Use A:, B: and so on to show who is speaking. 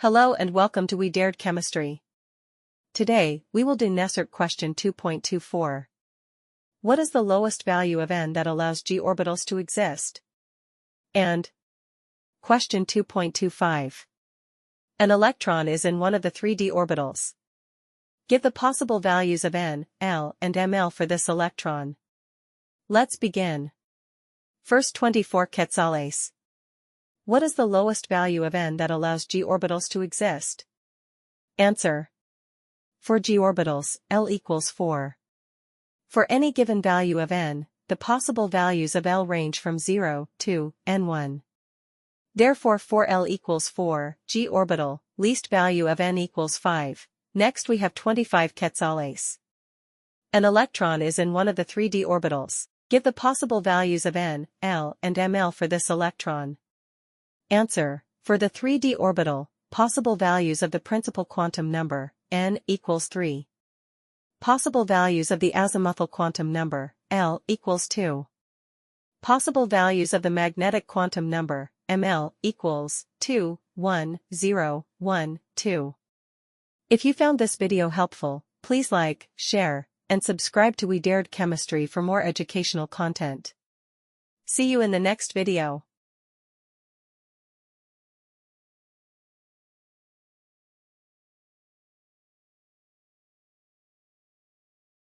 A: Hello and welcome to We Dared Chemistry. Today, we will do NCERT question 2.24. What is the lowest value of n that allows g orbitals to exist? And question 2.25. An electron is in one of the three d orbitals. Give the possible values of n, l, and ml for this electron. Let's begin. First 24 quetzales. What is the lowest value of n that allows g orbitals to exist? Answer. For g orbitals, L equals 4. For any given value of n, the possible values of L range from 0 to n1. Therefore for L equals 4, g orbital, least value of n equals 5. Next we have 25 quetzales. An electron is in one of the three d orbitals. Give the possible values of n, l, and ml for this electron. Answer. For the 3d orbital, possible values of the principal quantum number, n, equals 3. Possible values of the azimuthal quantum number, L, equals 2. Possible values of the magnetic quantum number, ml, equals 2, 1, 0, 1, 2. If you found this video helpful, please like, share, and subscribe to We Dared Chemistry for more educational content. See you in the next video.